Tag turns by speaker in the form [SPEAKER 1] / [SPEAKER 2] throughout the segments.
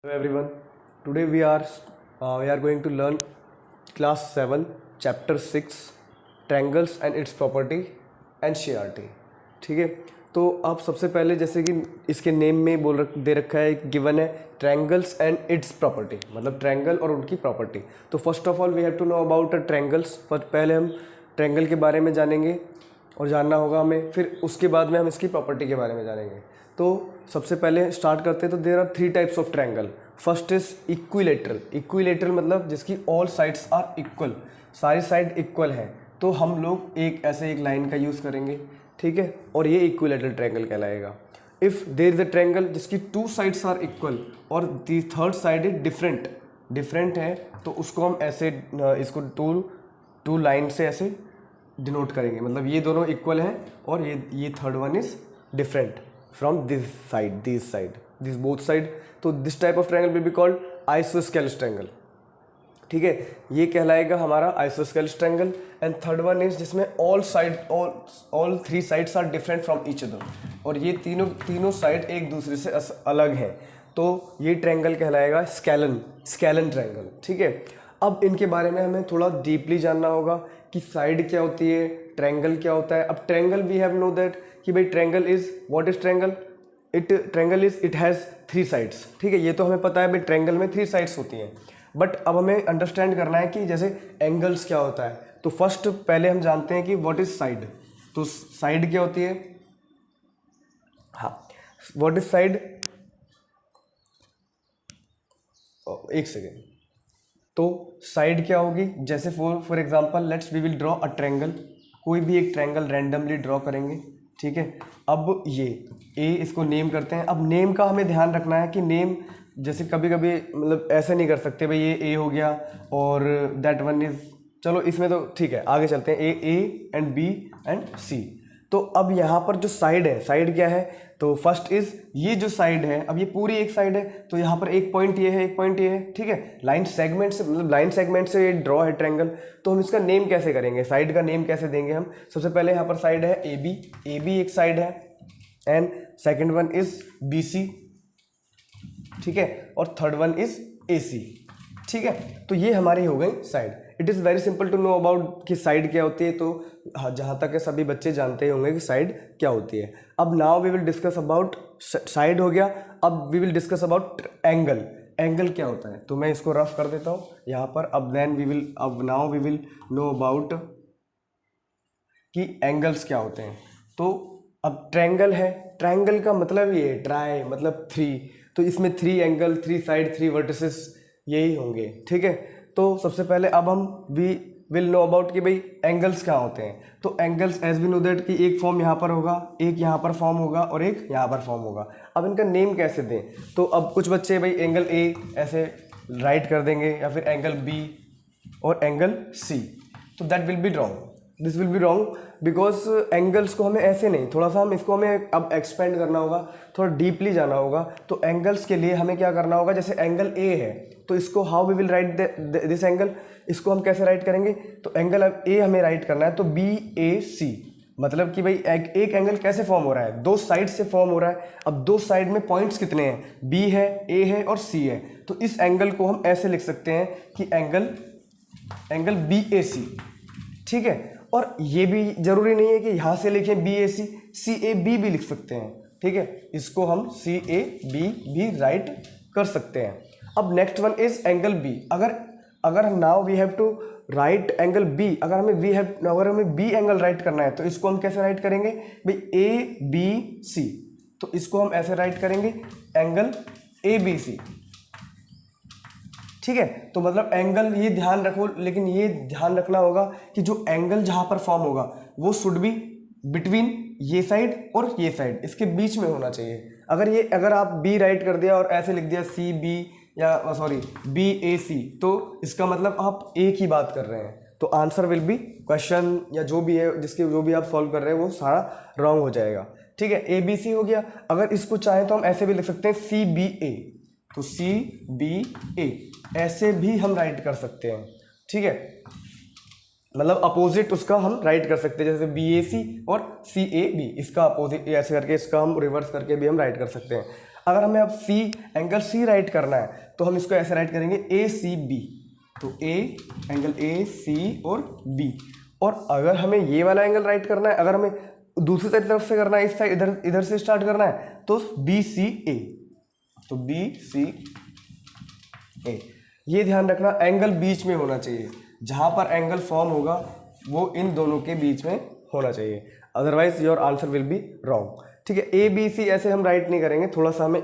[SPEAKER 1] Hello everyone. Today we are going to learn class 7 chapter 6 triangles and its property NCERT. ठीक है, तो आप सबसे पहले जैसे कि इसके नेम में दे रखा है, गिवन है ट्रायंगल्स एंड इट्स प्रॉपर्टी, मतलब ट्रायंगल और उनकी प्रॉपर्टी। तो first of all we have to know about triangles. पहले हम ट्रायंगल के बारे में जानेंगे और जानना होगा हमें, फिर उसके बाद में हम इसकी प्रॉपर्टी के बारे में जानेंगे। तो सबसे पहले स्टार्ट करते हैं। तो there are 3 types of triangle. First is equilateral. Equilateral मतलब जिसकी ऑल साइड्स आर इक्वल, सारी साइड इक्वल है, तो हम लोग एक लाइन का यूज़ करेंगे, ठीक है, और ये इक्विलेटरल ट्रायंगल कहलाएगा। If there is a triangle जिसकी 2 साइड्स आर इक्वल और the third side is different है, तो उसको हम ऐसे इसको टू लाइन से ऐसे डिनोट करेंगे, मतलब ये दोनों इक्वल हैं और ये third one is different from this both side. तो this type of triangle will be called isosceles triangle, ठीक है, ये कहलाएगा हमारा isosceles triangle. And third one is जिसमें all 3 sides are different from each other, और ये तीनों साइड एक दूसरे से अलग हैं, तो ये ट्रायंगल कहलाएगा स्केलन ट्रायंगल, ठीक है। अब इनके बारे में हमें थोड़ा डीपली जानना होगा कि साइड क्या होती है, ट्रायंगल क्या होता है। अब triangle we have know that कि भाई triangle is what is triangle, it has 3 sides, ठीक है, ये तो हमें पता है भाई ट्रायंगल में 3 साइड्स होती हैं। बट अब हमें अंडरस्टैंड करना है कि जैसे एंगल्स क्या होता है। तो फर्स्ट पहले हम जानते हैं कि व्हाट इज साइड। तो साइड क्या होती है, हाँ, व्हाट इज साइड, एक सेकेंड। तो साइड क्या होगी, जैसे for example let's we will draw a triangle, कोई भी एक ट्रायंगल रैंडमली ड्रॉ करेंगे, ठीक है। अब ये ए, इसको नेम करते हैं। अब नेम का हमें ध्यान रखना है कि नेम जैसे कभी कभी मतलब ऐसे नहीं कर सकते भाई ये ए हो गया और दैट वन इज, चलो इसमें तो ठीक है, आगे चलते हैं। ए एंड बी एंड सी। तो अब यहाँ पर जो साइड है, साइड क्या है, तो फर्स्ट इज ये जो साइड है, अब ये पूरी एक साइड है, तो यहाँ पर एक पॉइंट ये है, एक पॉइंट ये है, ठीक है। लाइन सेगमेंट से ड्रॉ है ट्रायंगल, तो हम इसका नेम कैसे करेंगे, साइड का नेम कैसे देंगे हम। सबसे पहले यहाँ पर साइड है ए बी एक साइड है, and second one is B C, ठीक है, और third one is A C, ठीक है। तो ये हमारी हो गई side. It is very simple to know about कि साइड क्या होती है। तो जहाँ तक है सभी बच्चे जानते होंगे कि साइड क्या होती है। अब now we will discuss about side हो गया, अब we will discuss about angle क्या होता है। तो मैं इसको रफ कर देता हूँ यहाँ पर। अब now we will know about कि एंगल्स क्या होते हैं। तो अब ट्रायंगल है, ट्रायंगल का मतलब ये ट्राई मतलब 3, तो इसमें 3 एंगल, 3 साइड, 3 वर्टिसेस यही होंगे, ठीक है। तो सबसे पहले अब हम वी विल नो अबाउट कि भाई एंगल्स क्या होते हैं। तो angles as we know that कि एक फॉर्म यहाँ पर होगा, एक यहाँ पर फॉर्म होगा और एक यहाँ पर फॉर्म होगा। अब इनका नेम कैसे दें, तो अब कुछ बच्चे भाई एंगल ए ऐसे राइट कर देंगे, या फिर एंगल बी और एंगल सी, तो that will be wrong, this will be wrong, because angles को हमें ऐसे नहीं, थोड़ा सा हम इसको हमें अब एक्सपेंड करना होगा, थोड़ा डीपली जाना होगा। तो एंगल्स के लिए हमें क्या करना होगा, जैसे एंगल ए है, तो इसको how we will write this angle, इसको हम कैसे राइट करेंगे। तो एंगल ए हमें राइट करना है, तो बी ए सी, मतलब कि भाई एक एंगल कैसे फॉर्म हो रहा है, 2 साइड से फॉर्म हो रहा है। अब 2 साइड में पॉइंट्स कितने हैं, बी है, ए है और सी है। तो इस एंगल को हम ऐसे लिख सकते हैं कि एंगल बी ए सी, ठीक है। और ये भी जरूरी नहीं है कि यहाँ से लिखें B A C A B भी लिख सकते हैं, ठीक है, इसको हम सी ए बी भी राइट कर सकते हैं। अब next one is angle B. अगर now we have to write angle B, अगर हमें बी एंगल राइट करना है, तो इसको हम कैसे राइट करेंगे भाई, ए बी सी, तो इसको हम ऐसे राइट करेंगे एंगल ए बी सी, ठीक है। तो मतलब एंगल, ये ध्यान रखो, लेकिन ये ध्यान रखना होगा कि जो एंगल जहां पर फॉर्म होगा वो शुड बी बिटवीन ये साइड और ये साइड, इसके बीच में होना चाहिए। अगर आप बी राइट कर दिया और ऐसे लिख दिया सी बी, या सॉरी बी ए सी, तो इसका मतलब आप एक ही बात कर रहे हैं, तो आंसर विल बी, क्वेश्चन या जो भी है जो भी आप सॉल्व कर रहे हैं वो सारा रॉन्ग हो जाएगा, ठीक है। ए बी सी हो गया। अगर इसको चाहें तो हम ऐसे भी लिख सकते हैं सी बी ए, तो सी बी ए ऐसे भी हम राइट कर सकते हैं, ठीक है, मतलब अपोजिट उसका हम राइट कर सकते हैं, जैसे बी ए सी और सी ए बी, इसका अपोजिट ऐसे करके, इसका हम रिवर्स करके भी हम राइट कर सकते हैं। अगर हमें अब सी एंगल सी राइट करना है तो हम इसको ऐसे राइट करेंगे ए सी बी, तो ए एंगल ए सी और बी। और अगर हमें ये वाला एंगल राइट करना है, अगर हमें दूसरी तरफ से करना है, इस साइड इधर इधर से स्टार्ट करना है, तो बी सी ए, तो बी सी ए। ये ध्यान रखना एंगल बीच में होना चाहिए, जहां पर एंगल फॉर्म होगा वो इन दोनों के बीच में होना चाहिए, otherwise your answer will be wrong. ठीक है, ए बी सी ऐसे हम राइट नहीं करेंगे, थोड़ा सा हमें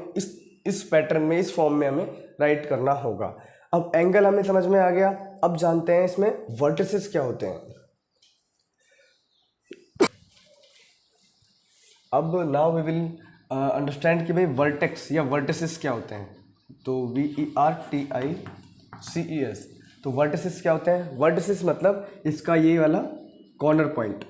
[SPEAKER 1] इस पैटर्न में, इस फॉर्म में हमें राइट करना होगा। अब एंगल हमें समझ में आ गया, अब जानते हैं इसमें वर्टिसेस क्या होते हैं। अब नाउ वी विल अंडरस्टैंड कि भाई वर्टेक्स या वर्टिसेस क्या होते हैं। तो VERTICES, तो वर्टिसेस क्या होते हैं? वर्टिसेस मतलब इसका ये वाला कॉर्नर पॉइंट।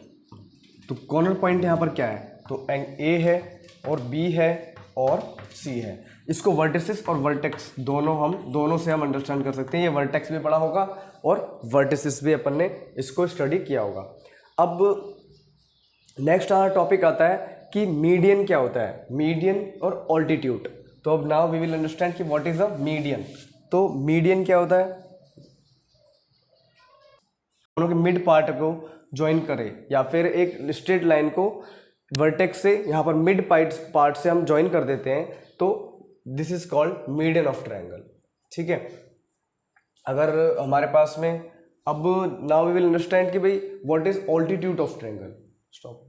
[SPEAKER 1] तो कॉर्नर पॉइंट यहाँ पर क्या है? तो ए है और बी है और सी है। इसको वर्टिसेस और वर्टेक्स दोनों से हम अंडरस्टैंड कर सकते हैं। ये वर्टेक्स भी पढ़ा होगा और वर्टिसेस भी अपन ने इसको स्टडी किया होगा। अब नेक्स्ट हमारा टॉपिक आता है कि मीडियन क्या होता है, मीडियन और ऑल्टीट्यूड। तो अब नाउ वी विल अंडरस्टैंड कि व्हाट इज अ मीडियन। तो मीडियन क्या होता है? दोनों के मिड पार्ट को ज्वाइन करे या फिर एक स्ट्रेट लाइन को वर्टेक्स से यहाँ पर मिड पार्ट से हम ज्वाइन कर देते हैं, तो this is called median of triangle. ठीक है, अगर हमारे पास में अब नाउ वी विल अंडरस्टैंड कि भाई what is altitude of triangle. Stop.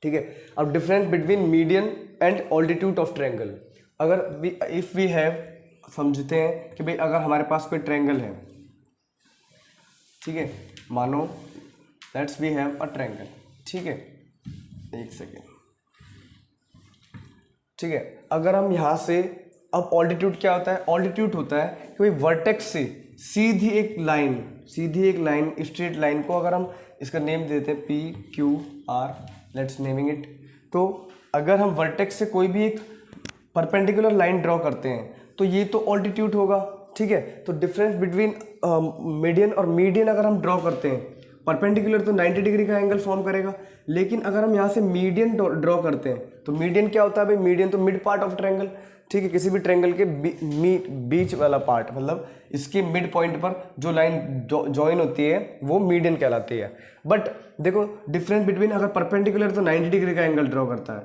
[SPEAKER 1] ठीक है, अब difference between median and altitude of triangle. अगर इफ वी हैव, समझते हैं कि भाई अगर हमारे पास कोई ट्रायंगल है, ठीक है, मानो let's we have a triangle. ठीक है, एक सेकेंड। ठीक है, अगर हम यहाँ से, अब ऑल्टीट्यूड क्या होता है? ऑल्टीट्यूड होता है कि भाई वर्टेक्स से सीधी एक लाइन स्ट्रेट लाइन को अगर हम इसका नेम देते हैं PQR, लेट्स नेमिंग इट। तो अगर हम वर्टेक्स से कोई भी एक परपेंडिकुलर लाइन ड्रॉ करते हैं तो ये तो ऑल्टीट्यूड होगा। ठीक है, तो डिफरेंस बिटवीन मीडियन और मीडियन अगर हम ड्रॉ करते हैं, परपेंडिकुलर तो 90 डिग्री का एंगल फॉर्म करेगा, लेकिन अगर हम यहाँ से मीडियन ड्रॉ करते हैं तो मीडियन क्या होता है भाई? मीडियन तो मिड पार्ट ऑफ ट्रायंगल। ठीक है, किसी भी ट्रायंगल के बीच वाला पार्ट, मतलब इसके मिड पॉइंट पर जो लाइन ज्वाइन होती है वो मीडियन कहलाती है। बट देखो डिफरेंस बिटवीन, अगर परपेंडिकुलर तो 90 डिग्री का एंगल ड्रॉ करता है,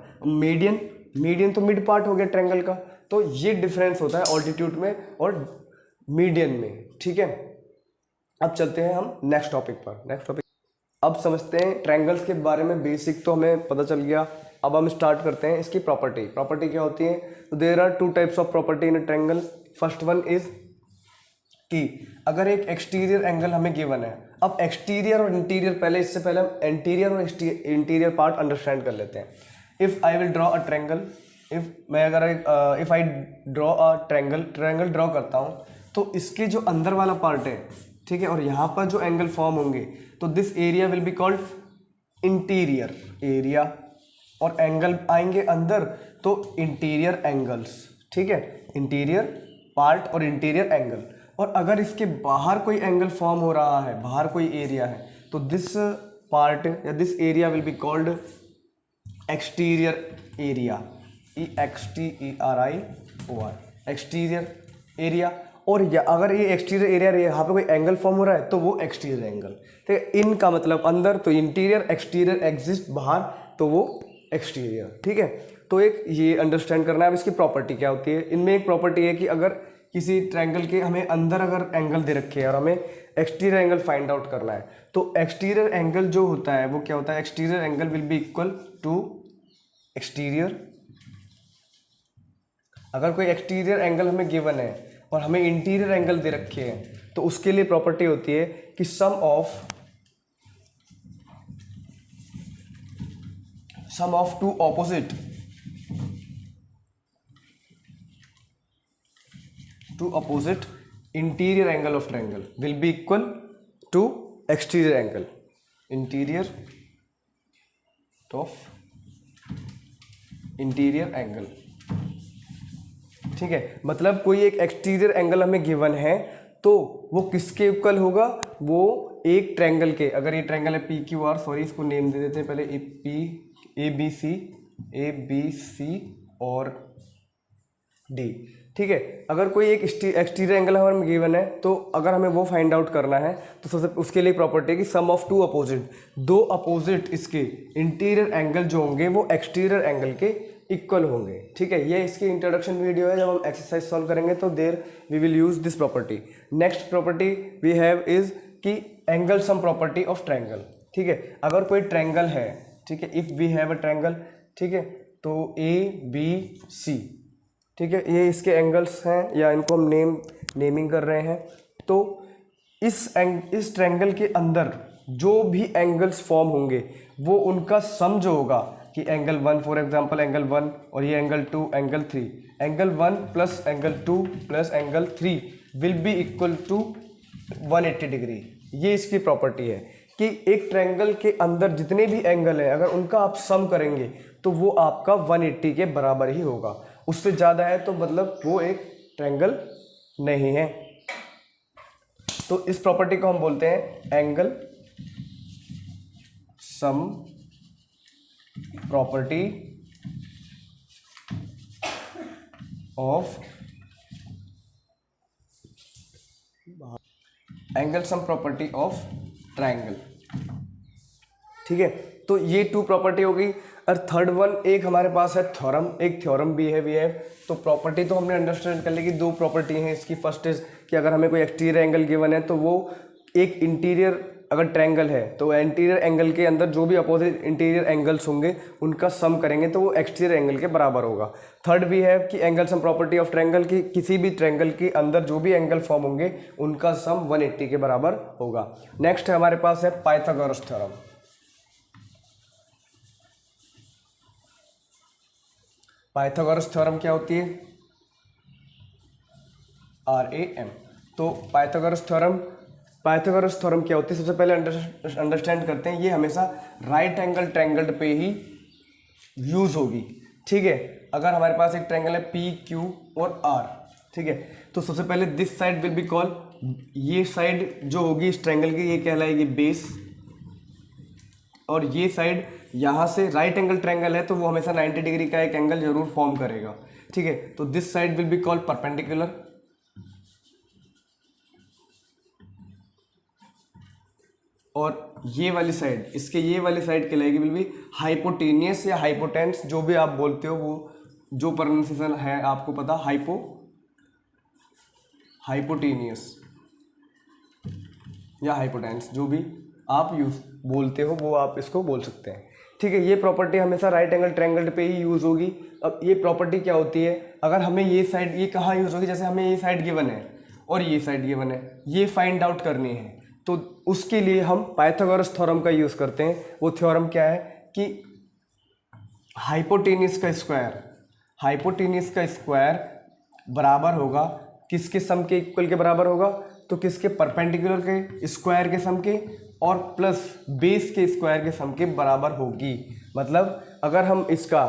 [SPEAKER 1] मीडियन तो मिड पार्ट हो गया ट्रायंगल का। तो ये डिफरेंस होता है ऑल्टीट्यूड में और मीडियन में। ठीक है, अब चलते हैं हम नेक्स्ट टॉपिक। अब समझते हैं ट्रायंगल्स के बारे में। बेसिक तो हमें पता चल गया, अब हम स्टार्ट करते हैं इसकी प्रॉपर्टी क्या होती है। तो there are 2 types of property in a triangle. First one is कि अगर एक एक्सटीरियर एंगल हमें गिवन है, अब एक्सटीरियर और इंटीरियर, इससे पहले हम एंटीरियर और इंटीरियर पार्ट अंडरस्टैंड कर लेते हैं। If I will draw a triangle, if I draw a triangle draw करता हूँ, तो इसके जो अंदर वाला पार्ट है, ठीक है, और यहाँ पर जो एंगल फॉर्म होंगे, तो this area will be called interior area, और एंगल आएंगे अंदर तो इंटीरियर एंगल्स। ठीक है, इंटीरियर पार्ट और इंटीरियर एंगल। और अगर इसके बाहर कोई एंगल फॉर्म हो रहा है, बाहर कोई एरिया है, तो दिस पार्ट या this area will be called exterior area, EXTERIOR, exterior area. और अगर ये एक्सटीरियर एरिया यहाँ पे कोई एंगल फॉर्म हो रहा है तो वो एक्सटीरियर एंगल। ठीक है, इनका मतलब अंदर तो इंटीरियर, एक्सटीरियर एग्जिस्ट, बाहर तो वो एक्सटीरियर। ठीक है, तो एक ये अंडरस्टैंड करना है। अब इसकी प्रॉपर्टी क्या होती है? इनमें एक प्रॉपर्टी है कि अगर किसी ट्रायंगल के हमें अंदर अगर एंगल दे रखे हैं और हमें एक्सटीरियर एंगल फाइंड आउट करना है, तो एक्सटीरियर एंगल जो होता है वो क्या होता है? Exterior angle will be equal to exterior. अगर कोई एक्सटीरियर एंगल हमें गिवन है और हमें इंटीरियर एंगल दे रखे हैं, तो उसके लिए प्रॉपर्टी होती है कि sum of two opposite interior angle of triangle will be equal to exterior angle, interior of interior angle. ठीक है, मतलब कोई एक एक्सटीरियर एंगल हमें गिवन है तो वो किसके इक्वल होगा? वो एक ट्रायंगल के, अगर ये ट्रायंगल है PQR, सॉरी इसको नेम दे देते हैं पहले, A B C और डी। ठीक है, अगर कोई एक एक्सटीरियर एंगल हमें गिवन है तो अगर हमें वो फाइंड आउट करना है तो सबसे उसके लिए प्रॉपर्टी है कि सम ऑफ टू अपोजिट, दो अपोजिट इसके इंटीरियर एंगल जो होंगे वो एक्सटीरियर एंगल के इक्वल होंगे। ठीक है, ये इसकी इंट्रोडक्शन वीडियो है, जब हम एक्सरसाइज सॉल्व करेंगे तो there we will use this property. Next property we have is कि angle sum property of triangle. ठीक है, अगर कोई ट्रायंगल है, ठीक है, if we have a triangle, ठीक है, तो ए बी सी, ठीक है, ये इसके एंगल्स हैं या इनको हम नेमिंग कर रहे हैं। तो इस ट्रायंगल के अंदर जो भी एंगल्स फॉर्म होंगे वो उनका सम जो होगा कि एंगल 1 फॉर एग्जांपल एंगल 1 और ये angle 2 angle 3, angle 1 plus angle 2 plus angle 3 will be equal to 180 degree. ये इसकी प्रॉपर्टी है कि एक ट्रायंगल के अंदर जितने भी एंगल हैं अगर उनका आप सम करेंगे तो वो आपका 180 के बराबर ही होगा। उससे ज़्यादा है तो मतलब वो एक ट्रायंगल नहीं है। तो इस प्रॉपर्टी को हम बोलते हैं angle sum property of angle sum property of triangle. ठीक है, तो ये टू प्रॉपर्टी होगी। और थर्ड वन एक हमारे पास है थ्योरम, एक थ्योरम भी है वी हैव। तो प्रॉपर्टी तो हमने अंडरस्टैंड कर ली कि दो प्रॉपर्टी हैं इसकी। फर्स्ट इज कि अगर हमें कोई एक्सटीरियर एंगल गिवन है तो वो एक इंटीरियर अगर ट्रायंगल है तो इंटीरियर एंगल के अंदर जो भी अपोजिट इंटीरियर एंगल्स होंगे उनका सम करेंगे तो वो एक्सटीरियर एंगल के बराबर होगा। थर्ड वी है कि angle sum property of triangle की किसी भी ट्रायंगल के अंदर जो भी एंगल फॉर्म होंगे उनका सम 180 के बराबर होगा। नेक्स्ट है हमारे पास है पाइथागोरस थ्योरम। पाइथागोरस थ्योरम क्या होती है? RAM। तो पाइथागोरस थ्योरम क्या होती है सबसे पहले अंडरस्टैंड करते हैं। ये हमेशा राइट एंगल ट्रायंगल पे ही यूज होगी। ठीक है, अगर हमारे पास एक ट्रायंगल है PQ और R, ठीक है, तो सबसे पहले this side will be call, ये साइड जो होगी इस ट्रायंगल की ये कहलाएगी बेस, और ये साइड यहाँ से राइट एंगल ट्रायंगल है तो वो हमेशा 90 डिग्री का एक एंगल जरूर फॉर्म करेगा। ठीक है, तो this side will be called perpendicular, और ये वाली साइड इसके ये वाली साइड कहलाएगी विल बी हाइपोटेनियस या हाइपोटेंस, जो भी आप बोलते हो वो जो प्रोनाउंसिएशन है आपको पता, हाइपोटेनियस या हाइपोटेंस, जो भी आप यूज बोलते हो वो आप इसको बोल सकते हैं। ठीक है, ये प्रॉपर्टी हमेशा राइट एंगल ट्रायंगल पे ही यूज होगी। अब ये प्रॉपर्टी क्या होती है, अगर हमें ये साइड, ये कहाँ यूज होगी, जैसे हमें ये साइड गिवन है और ये साइड गिवन है, ये फाइंड आउट करनी है तो उसके लिए हम पाइथागोरस थ्योरम का यूज करते हैं। वो थ्योरम क्या है कि हाइपोटेनियस का स्क्वायर बराबर होगा किसके सम के इक्वल के बराबर होगा, तो किसके, परपेंडिकुलर के स्क्वायर के सम के और प्लस बेस के स्क्वायर के सम के बराबर होगी। मतलब अगर हम इसका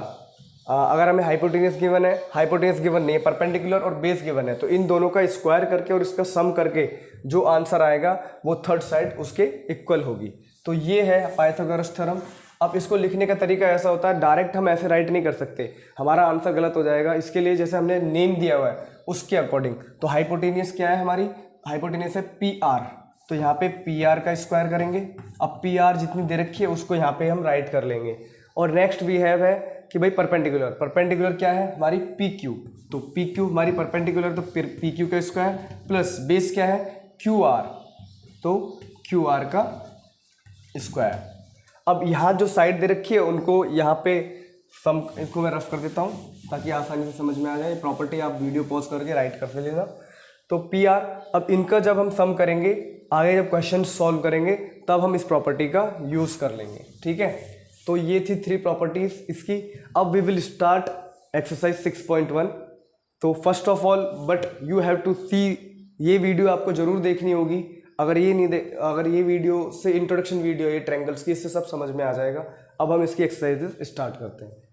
[SPEAKER 1] अगर हमें हाइपोटेनियस गिवन नहीं है, परपेंडिकुलर और बेस गिवन है, तो इन दोनों का स्क्वायर करके और इसका सम करके जो आंसर आएगा वो थर्ड साइड उसके इक्वल होगी। तो ये है पाइथागोरस थ्योरम। अब इसको लिखने का तरीका ऐसा होता है, डायरेक्ट हम ऐसे राइट नहीं कर सकते, हमारा आंसर गलत हो जाएगा। इसके लिए जैसे हमने नेम दिया हुआ है उसके अकॉर्डिंग, तो हाइपोटेनियस क्या है, हमारी हाइपोटेनियस है PR, तो यहाँ पे PR का स्क्वायर करेंगे। अब PR जितनी दे रखी है उसको यहाँ पे हम राइट कर लेंगे। और नेक्स्ट वी हैव है कि भाई परपेंडिकुलर क्या है, हमारी PQ, तो PQ हमारी परपेंडिकुलर, तो PQ का स्क्वायर प्लस बेस क्या है QR, तो QR का स्क्वायर। अब यहाँ जो साइड दे रखी है उनको यहाँ पे सम, इसको मैं रफ कर देता हूँ ताकि आसानी से समझ में आ जाए। प्रॉपर्टी आप वीडियो पॉज करके राइट कर लेना। तो PR, अब इनका जब हम सम करेंगे आगे जब क्वेश्चन सॉल्व करेंगे तब हम इस प्रॉपर्टी का यूज़ कर लेंगे। ठीक है, तो ये थी 3 प्रॉपर्टीज इसकी। अब वी विल स्टार्ट एक्सरसाइज 6.1। तो first of all but you have to see, ये वीडियो आपको जरूर देखनी होगी। अगर ये वीडियो से इंट्रोडक्शन वीडियो ये ट्रायंगल्स की, इससे सब समझ में आ जाएगा। अब हम इसकी एक्सरसाइजेस स्टार्ट करते हैं।